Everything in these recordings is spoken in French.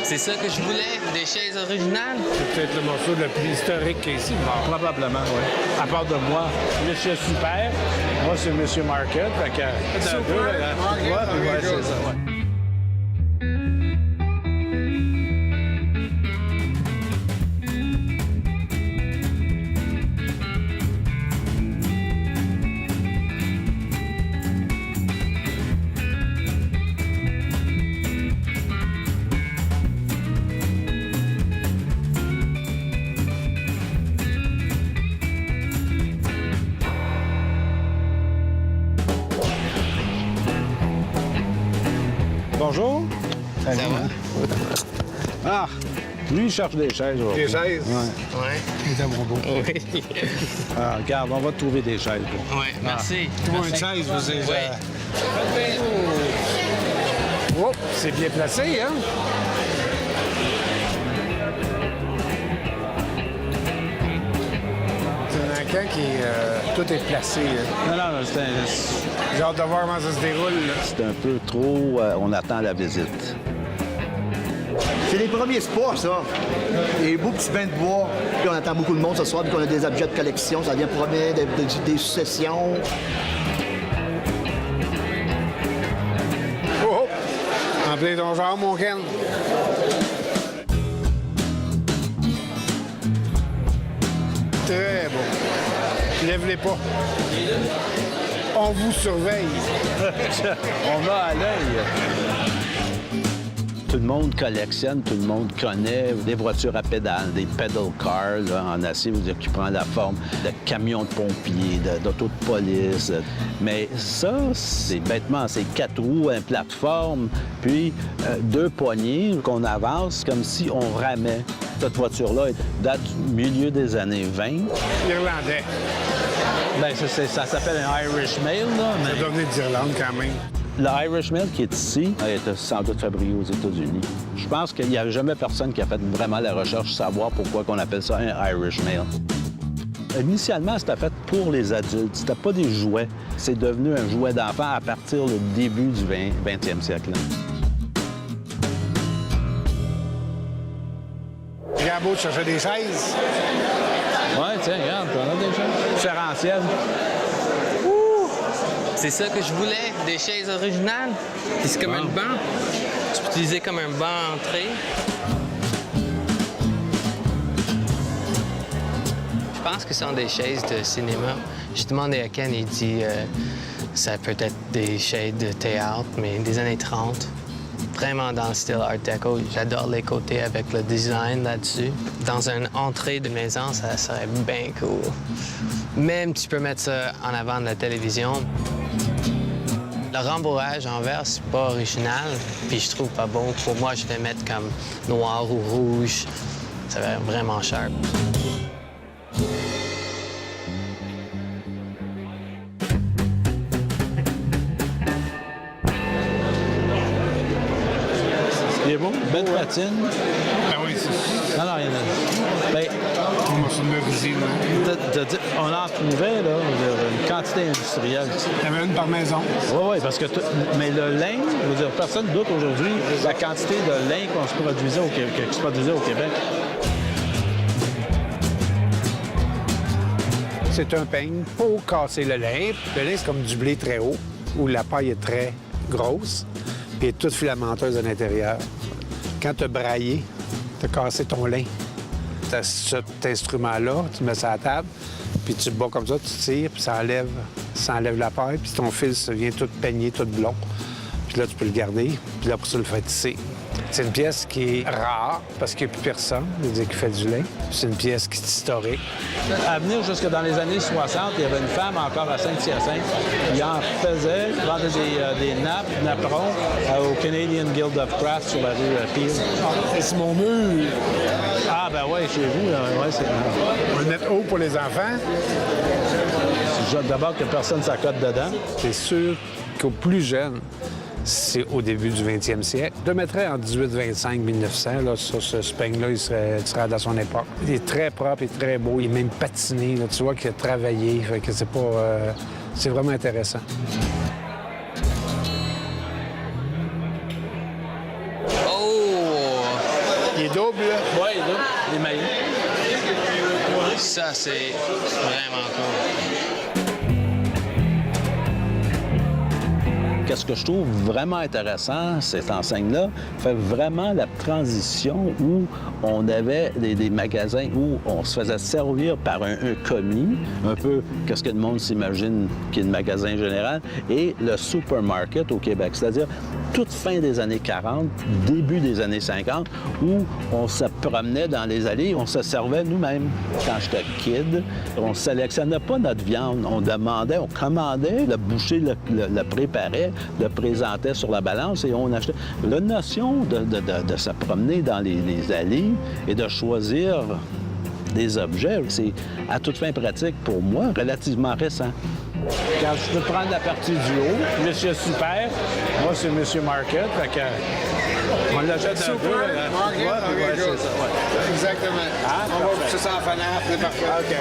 C'est ça que je voulais, des chaises originales. C'est peut-être le morceau le plus historique qu'il y a ici. Bon, probablement, oui. À part de moi, Monsieur Super. Moi, c'est Monsieur Market. Fait que, Super Market, ouais, c'est ça, ouais. Bonjour. Ça va? Ah, lui, il cherche des chaises. Des chaises? Ouais. Ouais. Il est bonbon. Oui. Ah, regarde, on va te trouver des chaises. Bon. Ouais, merci. Trouve une chaise, vous savez. Oui. Oh, c'est bien placé, hein? C'est un camp qui tout est placé. Là. Non, J'ai hâte de voir comment ça se déroule. Là. c'est un peu trop... on attend la visite. C'est les premiers spots, ça. Les beaux petits bains de bois. Puis on attend beaucoup de monde ce soir, puis qu'on a des objets de collection. Ça vient promettre des successions. Oh, oh! En plein ton genre, mon Ken. Très beau. Lève-les pas. On vous surveille. On a à l'œil. Tout le monde collectionne, tout le monde connaît des voitures à pédales, des pedal cars là, en acier, vous dire, qui prend la forme de camions de pompiers, d'auto de police. Mais ça, c'est bêtement, c'est 4 roues, une plateforme, puis 2 poignées qu'on avance comme si on ramait. Cette voiture-là date du milieu des années 20. Irlandais. Bien, ça s'appelle un Irish Mail, là. Ça doit venir d'Irlande quand même. Le Irish Mail qui est ici a été sans doute fabriqué aux États-Unis. Je pense qu'il n'y a jamais personne qui a fait vraiment la recherche pour savoir pourquoi on appelle ça un Irish Mail. Initialement, c'était fait pour les adultes. C'était pas des jouets. C'est devenu un jouet d'enfant à partir du début du 20e siècle. Regarde, beau, tu cherchais des chaises. Oui, tiens, regarde, on a des choses différentielles. C'est ça que je voulais, des chaises originales. Puis c'est comme un banc. Tu peux utiliser comme un banc entrée. Je pense que ce sont des chaises de cinéma. J'ai demandé à Ken, il dit ça peut être des chaises de théâtre, mais des années 30. Vraiment dans le style Art Deco. J'adore les côtés avec le design là-dessus. Dans une entrée de maison, ça serait bien cool. Même tu peux mettre ça en avant de la télévision. Le rembourrage en verre, c'est pas original, puis je trouve pas bon. Pour moi, je vais mettre comme noir ou rouge. Ça va être vraiment sharp. Il est beau? Belle patine. Ben oui, c'est Non, rien à dire. un morceau de résine. On en trouvait, là, une quantité industrielle. Il y en avait une par maison. Oui, parce que... Mais le lin, je veux dire, personne ne doute aujourd'hui la quantité de lin qu'on se produisait au Québec. C'est un peigne pour casser le lin. Le lin, c'est comme du blé très haut, où la paille est très grosse, puis elle est toute filamenteuse à l'intérieur. Quand tu as braillé, tu as cassé ton lin. Tu as cet instrument-là, tu mets ça à la table, puis tu bats comme ça, tu tires, puis ça enlève la paille, puis ton fil se vient tout peigné, tout blond. Puis là, tu peux le garder, puis là, pour ça, le faire tisser. C'est une pièce qui est rare parce qu'il n'y a plus personne, qui fait du lin. C'est une pièce qui est historique. À venir jusque dans les années 60, il y avait une femme encore à Saint-Hyacinthe qui en faisait, qui vendait des napperons au Canadian Guild of Crafts sur la rue Peel. C'est mon mur. Ah, ben oui, chez vous, là, ouais, c'est... On va le mettre haut pour les enfants. D'abord que personne ne s'accote dedans. C'est sûr qu'aux plus jeunes, c'est au début du 20e siècle. Je le mettrais en 1825-1900, là, sur ce peigne-là, il serait dans son époque. Il est très propre et très beau. Il est même patiné, là, tu vois qu'il a travaillé. Fait que c'est pas... c'est vraiment intéressant. Oh! Il est double, là. Oui, là, les maillots. Ça, c'est vraiment cool. Qu'est-ce que je trouve vraiment intéressant, cette enseigne-là, fait vraiment la transition où on avait des magasins où on se faisait servir par un commis, un peu qu'est-ce que le monde s'imagine qui est le magasin général, et le supermarket au Québec, c'est-à-dire toute fin des années 40, début des années 50, où on se promenait dans les allées, on se servait nous-mêmes. Quand j'étais kid, on ne sélectionnait pas notre viande, on demandait, on commandait, le boucher le préparait, le présentait sur la balance et on achetait. La notion de se promener dans les allées et de choisir des objets, c'est à toute fin pratique pour moi relativement récent. Quand je peux prendre la partie du haut, Monsieur Super, moi c'est Monsieur Market, fait que on l'achète un peu. Market, Ouais, OK, c'est ça, ouais. Exactement. Ah, on va parfait. pousser ça en fanaf, c'est parfait. OK.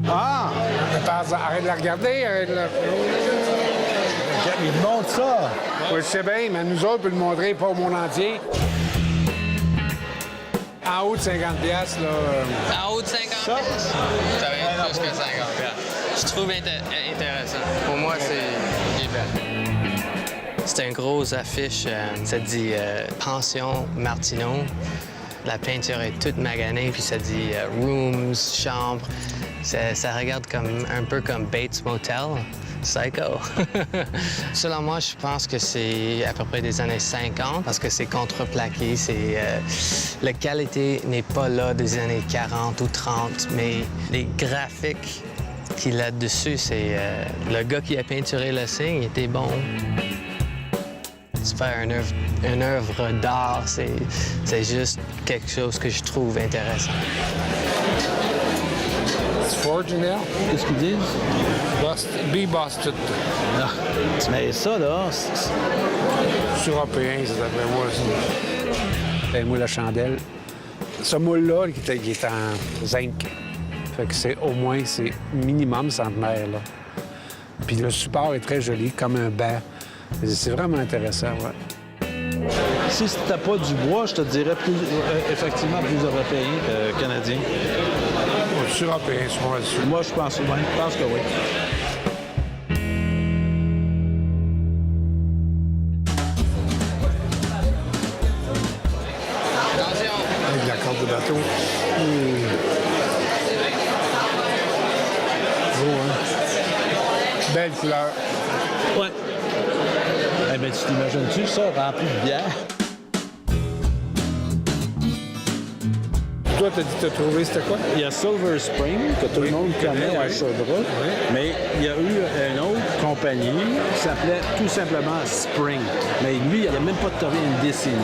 Ah! Arrête de la regarder, arrête de la... Il montre ça. Oui, je sais bien, mais nous autres, on peut le montrer, pas au monde entier. En haut de 50$, là... En haut de 50$? Ça va être plus que 50$. Je trouve intéressant. Pour moi, c'est belle. C'est une grosse affiche. Ça dit Pension Martineau. La peinture est toute maganée, puis ça dit Rooms, chambre. Ça regarde un peu comme Bates Motel. Psycho. Selon moi, je pense que c'est à peu près des années 50 parce que c'est contreplaqué. La qualité n'est pas là des années 40 ou 30, mais les graphiques qu'il a dessus, c'est le gars qui a peinturé le signe était bon. C'est pas une œuvre d'art, c'est juste quelque chose que je trouve intéressant. C'est Fortunel. Qu'est-ce qu'ils disent? Be Busted. Mais ça, là, C'est européen, ça, d'après moi. C'est le moule à chandelle. Ce moule-là, qui est en zinc. Fait que c'est au moins, c'est minimum centenaire, là. Puis le support est très joli, comme un banc. C'est vraiment intéressant, ouais. si c'était pas du bois, je te dirais effectivement plus européen que canadien. C'est européen, je pense. Moi, je pense que oui. Avec la corde de bateau. Beau, hein? Belle couleur. Ouais. Eh bien, tu t'imagines-tu ça rempli de bière? Toi, t'as dit que t'as trouvé, c'était quoi? Il y a Silver Spring, que tout le monde connaît à Sherbrooke, mais il y a eu une autre compagnie qui s'appelait tout simplement Spring. Mais lui, il n'a même pas trouvé une décennie.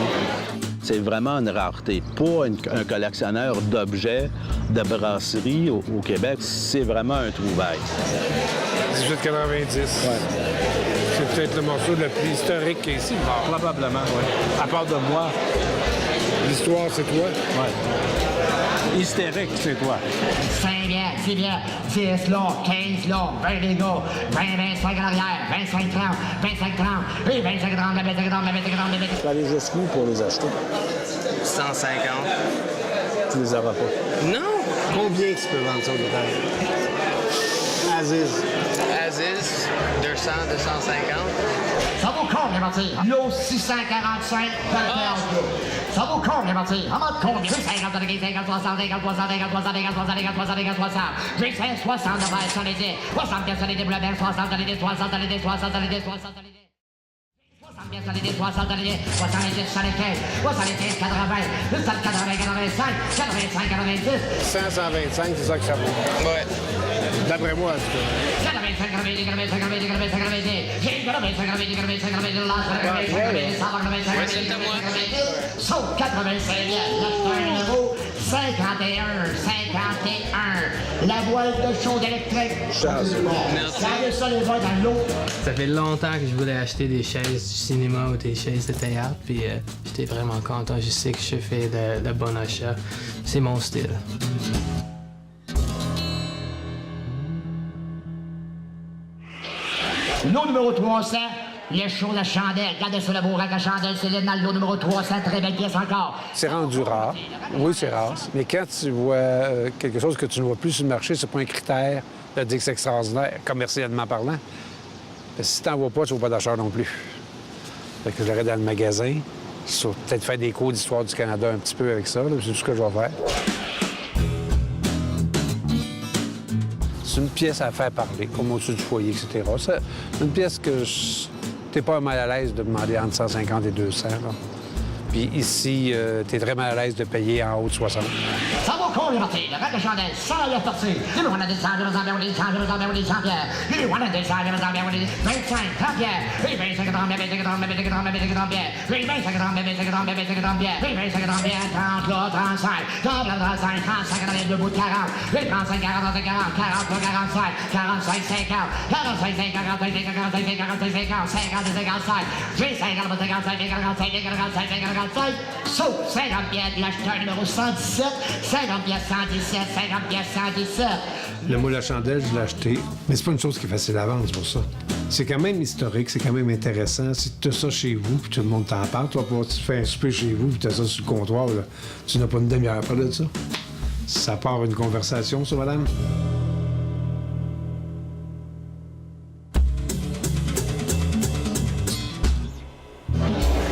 C'est vraiment une rareté. Pour un collectionneur d'objets, de brasserie au Québec, c'est vraiment un trouvaille. 1890. Ouais. C'est peut-être le morceau le plus historique ici. Probablement, oui. À part de moi. L'histoire, c'est toi? Oui. Hystérique, c'est toi. 5 bières, 6 bières, 10 lourds, 15 lourds, 20 légaux, 20, 25 en arrière, 25, 30, 25, 30, et 25, 30, 25, 30, 25, 30, 25. Tu vas aller jusqu'où pour les acheter? 150. Tu les auras pas. Non! Combien tu peux vendre ça au détail? Aziz. Aziz, 200, 250. Ça vaut combien, Marty? L'eau 645 par terre. Ça vaut combien, Marty? En mode combien? 50, 50, 60, 50, 60, 50, 60, 50, 60, 50, 60, 50, 60. J'ai fait 60 de verre sur les dés. 60 pièces sur les dés, bleu, 60 sur les dés, 60 sur les dés, 60 sur les dés, 60 sur les dés. 60 pièces sur les dés, 60 sur les dés, 70 sur les 15, 75, 80, 80, 85, 85, 90. 100, 125, c'est ça que ça vaut. Ouais. D'après moi, en tout cas. 85, 90, 85, 90, 85, 90. J'ai 85, 90, 85, 90, là, 85, 90, 185, 90, 90. Sauf 85 000, là, c'est un numéro 51, 51. La boîte de chaude électrique. Merci. Savez ça, les voix dans l'eau. Ça fait longtemps que je voulais acheter des chaises du cinéma ou des chaises de théâtre, puis j'étais vraiment content. Je sais que je fais de bon achat. C'est mon style. Lot numéro 300, les choses à chandelle. Regardez sur le beau rack à chandelle, Céline, dans le lot numéro 300, très belle pièce encore. C'est rendu rare. Oui, c'est rare. Mais quand tu vois quelque chose que tu ne vois plus sur le marché, c'est pas un critère de dire que c'est extraordinaire, commercialement parlant. Parce que si tu n'en vois pas, tu ne vois pas d'achat non plus. Fait que je l'aurai dans le magasin. Sur peut-être faire des cours d'histoire du Canada un petit peu avec ça. C'est tout ce que je vais faire. C'est une pièce à faire parler, comme au-dessus du foyer, etc. C'est une pièce que t'es pas mal à l'aise de demander entre 150 et 200. Là. Puis ici, t'es très mal à l'aise de payer en haut de 60. Ça va encore, les parties. Le rack de chandelle, ça va y partir. Give me one of these times, give me something with these times, give me something with these times, yeah. Give me one of these times, give me something with these 25, 30, yeah. Oui, 25, 30, 25, 30, 25, 30, 25, 30, yeah. Oui, 25, 30, 25, 30, 25, 30, yeah. Oui, 25, 30, 30, 35, 30, 35, 35, 40, debout de 40. Oui, 35, 40, 40, 40, 45, 45, 50, 45, 50, 45, 45, 45, 50, 50, 55. J'ai 50, 55, 55, 55, 55. Sauf 50 pièces, l'acheteur numéro 117, 50 pièces 117, 50 pièces 117. Le moule à chandelle, je l'ai acheté. Mais c'est pas une chose qui est facile à vendre, c'est pour ça. C'est quand même historique, c'est quand même intéressant. Si tu as ça chez vous, puis tout le monde t'en parle, tu vas pouvoir te faire un souper chez vous, puis tu as ça sur le comptoir, là. Tu n'as pas une demi-heure à parler de ça. Ça part une conversation, ça, madame?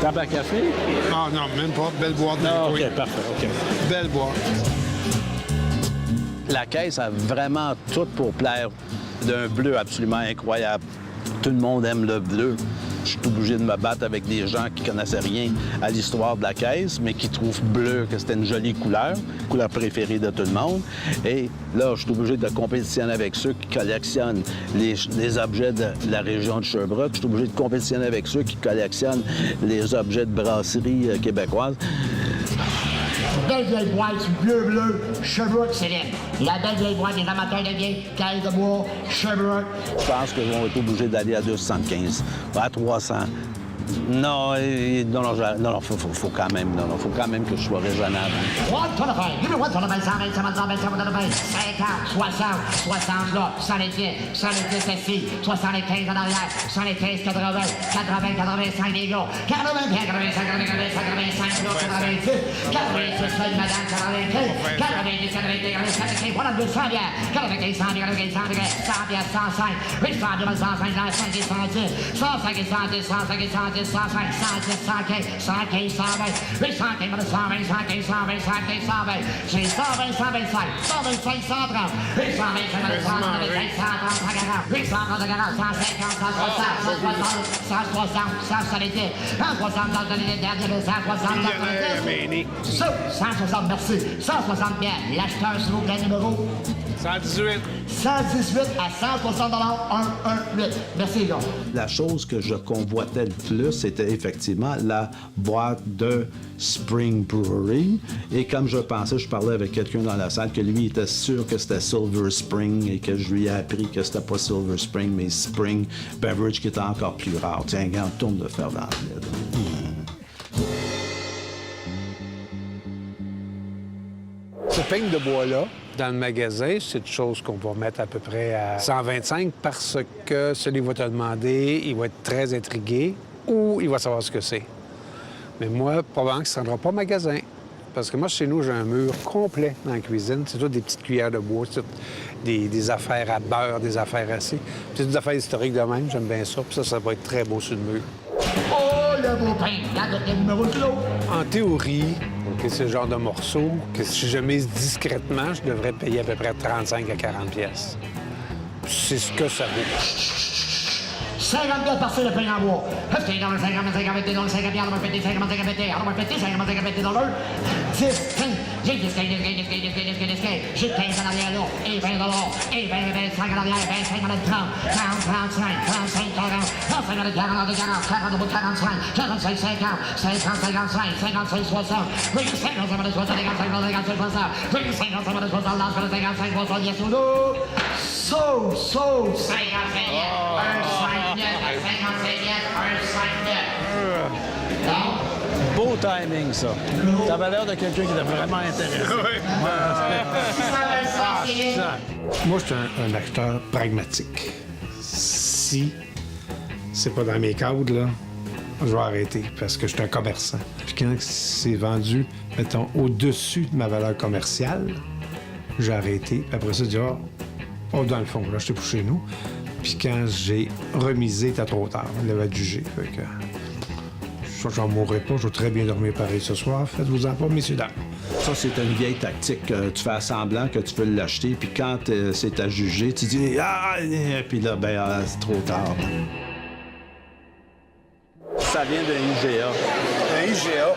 Table à café? Ah non, même pas. Belle boîte. Non, OK, parfait, OK. Belle boîte. La caisse a vraiment tout pour plaire d'un bleu absolument incroyable. Tout le monde aime le bleu. Je suis obligé de me battre avec des gens qui connaissaient rien à l'histoire de la caisse, mais qui trouvent bleu que c'était une jolie couleur préférée de tout le monde. Et là, je suis obligé de compétitionner avec ceux qui collectionnent les objets de la région de Sherbrooke. Je suis obligé de compétitionner avec ceux qui collectionnent les objets de brasserie québécoise. Belle vieille boîte, bleu, Sherbrooke, Céline. La belle vieille boîte des amateurs de vieilles caisses de bois, Sherbrooke. Je pense qu'ils vont être obligés d'aller à 275, à 300. Non, non, faut quand même que je sois raisonnable. 125, give me 125, 50, 60, 60 là, 110, 110 ici, 75 en arrière, 75, 80, 80, 85 les gars, 80, 85, 85 là, 90, 86 seul madame, 95, 90, 90, 95, voilà 200 bien, 95, 100, 95, 100, 100, 105, 800, 105, 110, 110, 105, 110, 105, 110, 105, 110, 115, 115, 120, 815, 120, 115, 120, 115, 120, j'ai 120, 125, 125, 130, 825, 125, 130, 140, 830, 140, 150, 160, 170, 160 dans le dernier, 160 dans le 160, merci, 160 bien, l'acheteur s'il vous plaît, numéro 118. 118 à 160 118. Merci, gars. La chose que je convoitais le plus, c'était effectivement la boîte de Spring Brewery. Et comme je pensais, je parlais avec quelqu'un dans la salle que lui était sûr que c'était Silver Spring et que je lui ai appris que c'était pas Silver Spring, mais Spring Beverage qui était encore plus rare. Tiens, regarde, tourne de fer dans Ce peigne de bois-là, dans le magasin, c'est une chose qu'on va mettre à peu près à 125 parce que celui qui va te demander, il va être très intrigué ou il va savoir ce que c'est. Mais moi, probablement que ça ne rendra pas au magasin. Parce que moi, chez nous, j'ai un mur complet dans la cuisine. C'est tout des petites cuillères de bois, c'est tout des affaires à beurre, des affaires assis. C'est des affaires historiques de même, j'aime bien ça. Puis ça va être très beau sur le mur. Oh, le beau pain! Regarde le numéro de l'eau! En théorie, c'est le genre de morceau que si je mise discrètement, je devrais payer à peu près 35 à 40 pièces. C'est ce que ça vaut. 50 pièces par le pain en bois. Heftez dans le 50, 50, dans le 50 pièces, on va péter 50, 50, on va péter 50, 50 dans le 10, 15, j'ai 10, 15, 10, 15, j'ai 15 en arrière là, et 20 et 20, 25 en arrière, 25 en 30, 40, 35, 35, 40, 35 en 40, 40, 45, 45, 50, 50, 55, 55, 60, oui, 50, 60, 55, 55, 60, oui, 50, 60, 55, 60, yes ou no? So, 55 yes, 5 yes, 55 yes, 5 yes. Non? Beau timing, ça. Ça avait l'air de quelqu'un qui était vraiment intéressé. Moi, je suis un acteur pragmatique. Si c'est pas dans mes cadres, là, je vais arrêter parce que je suis un commerçant. Puis quand c'est vendu, mettons, au-dessus de ma valeur commerciale, j'ai arrêté. Puis après ça, je dis, oh, dans le fond, là, j'étais pour chez nous. Puis quand j'ai remisé, c'était trop tard. Il avait jugé. Fait que j'en mourrai pas. Je vais très bien dormir pareil ce soir. Faites-vous-en pas, messieurs, dames. Ça, c'est une vieille tactique. Tu fais semblant que tu veux l'acheter, puis quand c'est à juger, tu dis « Ah! » Puis là, c'est trop tard. Ça vient d'un IGA. Un IGA?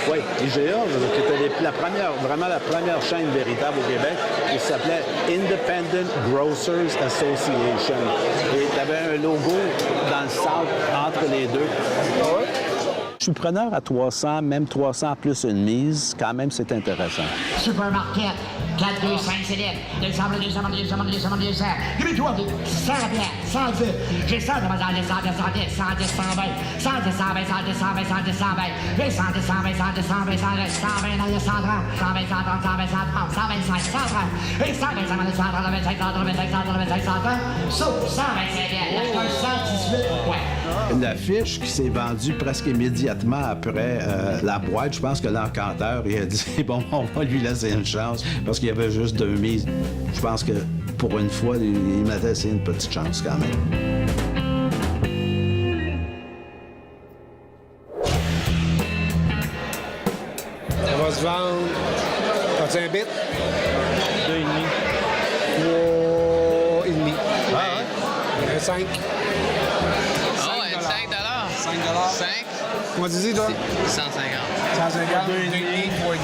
Oui, IGA, qui était vraiment la première chaîne véritable au Québec, qui s'appelait Independent Grocers Association. Et tu avais un logo dans le centre entre les deux. Je suis preneur à 300, même 300 plus une mise. Quand même, c'est intéressant. Supermarket, 4, 2, 5, c'est libre. 200, 200, 200, 200, 200. Give-moi 100 bières, 110. J'ai 100 de ma 110, 110, 110, 120. 110, 120, 110, 120, 110, 120. 110, 120, 110, 120, 120, 120, 130, 120, 130, 120, 130, 125, 130. Et 120, 120, 125, 125, 125, 130. Sauf 125 bières. L'acheteur 118, ouais. Une affiche qui s'est vendue presque immédiatement après la boîte. Je pense que l'encanteur, il a dit « Bon, on va lui laisser une chance » parce qu'il y avait juste 2 mises. Je pense que pour une fois, il m'a laissé une petite chance quand même. On va se vendre. As-tu un bit? 2,5. 3,5. Ah, ouais? Un 5. Oh, ouais, 5 5 5? Comment tu dis, toi? 150. 150, 2,5, 3,5.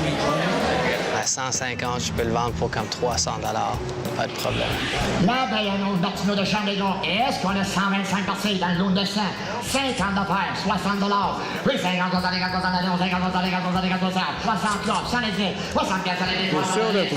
À 150, je peux le vendre pour comme 300 $. Pas de problème. Là, il y a un autre Martineau de chambre des gars. Et est-ce qu'on a 125 parties dans le lot de 100? 50 d'affaires, 60 $. Oui, 50 $, 50 $, 50 $, 60 là, 110, 60 piastres, 110,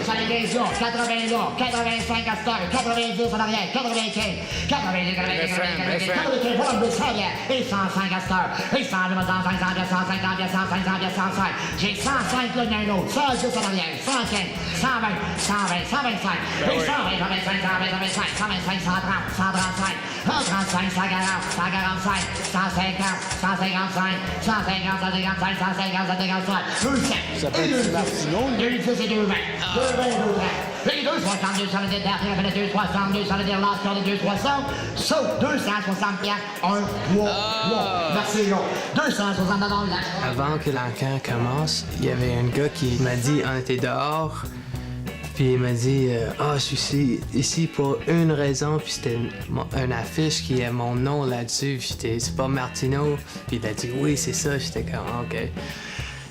110, 80 là, 85 à cette heure, 90 en arrière, 95, 90, 95, 95, voilà, 100 et 105 à cette heure. Et 100, 105, 105, 105. J'ai 105 là, il y en a un autre, 110 en arrière, 115, 120, 120, 125, et 120, 125, 125, 125, 130, 135, 135, 140, 145, 150, 155, 150, 155, 150, 155, 200. Ça peut être Martineau. 210 et 220. 220 et 230. Les 260, 270, derrière les 260, 270, là, sur les 260. Sauf 260 piastres, 1, 3, 3. Merci, là. 260 $, là. Avant que l'encan commence, il y avait un gars qui m'a dit, on était dehors, puis il m'a dit, je suis ici pour une raison, puis c'était une affiche qui a mon nom là-dessus, puis c'est pas Martineau, puis il a dit, oui, c'est ça, j'étais comme, OK.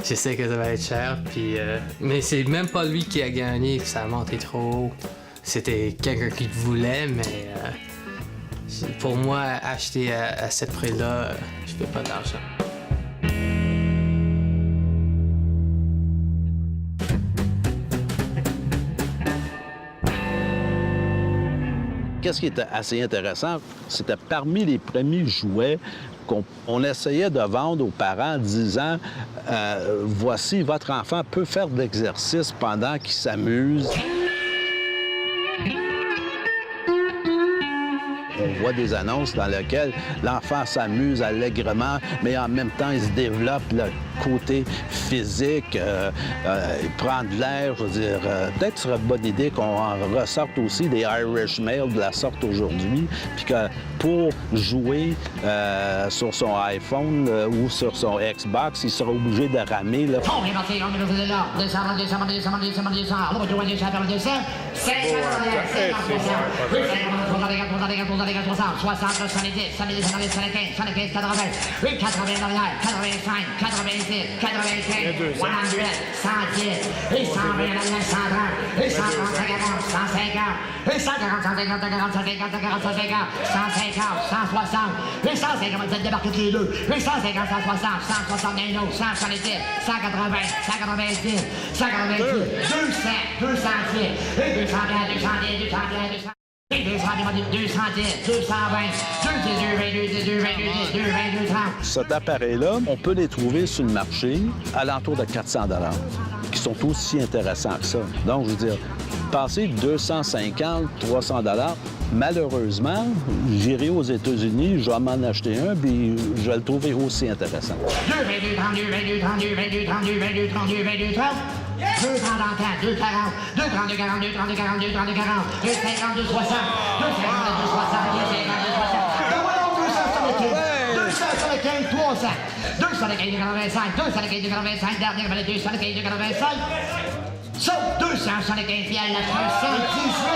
Je sais que ça va être cher, puis mais c'est même pas lui qui a gagné, ça a monté trop haut. C'était quelqu'un qui le voulait, mais pour moi, acheter à ce prix-là, je fais pas d'argent. Qu'est-ce qui était assez intéressant, c'était parmi les premiers jouets qu'on essayait de vendre aux parents en disant voici, votre enfant peut faire de l'exercice pendant qu'il s'amuse. On voit des annonces dans lesquelles l'enfant s'amuse allègrement, mais en même temps, il se développe le côté physique, il prend de l'air. Je veux dire, peut-être que ce serait une bonne idée qu'on en ressorte aussi des Irish Mail de la sorte aujourd'hui, puis que pour jouer sur son iPhone ou sur son Xbox, il sera obligé de ramer. Là. On est parti, on est là. 200, 200, 200, 200, 200. Là, on doit 200, 200. 50, 60, 70, 70, 75, 75, 80, 80 derrière, 85, 90, 95, 100, 110, et 120 derrière, 130, et 130, 140, 150, et 140, 150, 140, 150, 140, 150, 160, et 150, vous êtes débarqués tous les deux, et 150, 160, 160, 170, 180, 190, 190, 200, 210, et 210, 210, 210, 200. 210, 220, 220, 230. Cet appareil-là, on peut les trouver sur le marché à l'entour de 400 $, qui sont aussi intéressants que ça. Donc, je veux dire, dépasser 250, 300 $. Malheureusement, j'irai aux États-Unis, je vais m'en acheter un, puis je vais le trouver aussi intéressant. 2, 22, 32, 22, 32, 22, 32, 22, 32, 22, 30. 2, 30 en 4, 2, 40, 2, 32, 42, 32, 42, 32, 40, 2, 50, 2, 60, 2, 50, 2, 60, 2, 50, 2, 60. 275, 300, 275, 85, 275, 85, dernière valeur 275, 85. Sauf 275 pièces là-dessus, 118.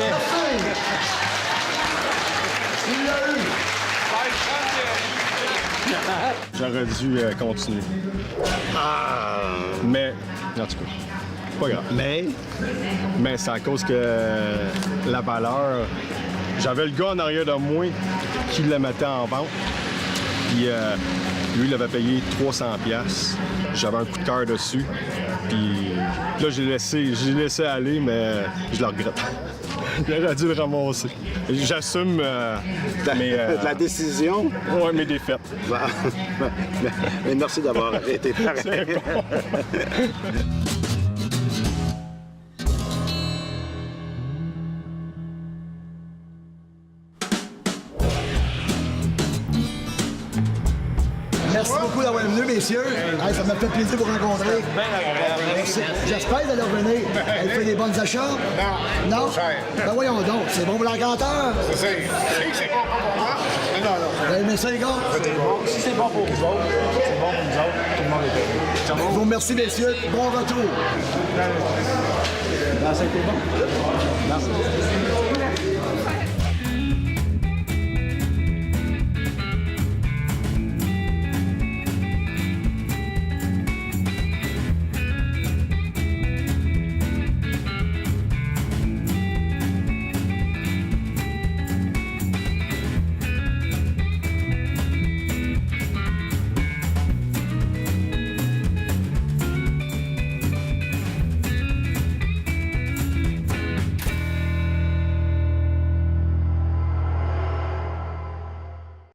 Merci. Il l'a eu. J'aurais dû continuer. Mais, en tout cas, pas grave. Mais c'est à cause que la valeur... J'avais le gars en arrière de moi qui le mettait en vente. Puis lui, il avait payé 300$. J'avais un coup de cœur dessus. Puis là, j'ai laissé aller, mais je le regrette. J'aurais dû le ramasser. J'assume La décision? Ouais, mes défaites. Mais merci d'avoir arrêté. Merci beaucoup d'avoir venu, messieurs. Hey, ça m'a fait plaisir de vous rencontrer. Merci. J'espère que vous allez revenir. Elle fait des bonnes achats? Non. Non? Ben voyons donc, c'est bon pour l'encanteur? C'est bon pour moi. Non. Vous avez aimé ça, les gars? Si c'est bon pour vous autres, c'est bon pour nous autres, tout le monde est heureux. Je vous remercie, messieurs. Bon retour. C'était bon. Merci.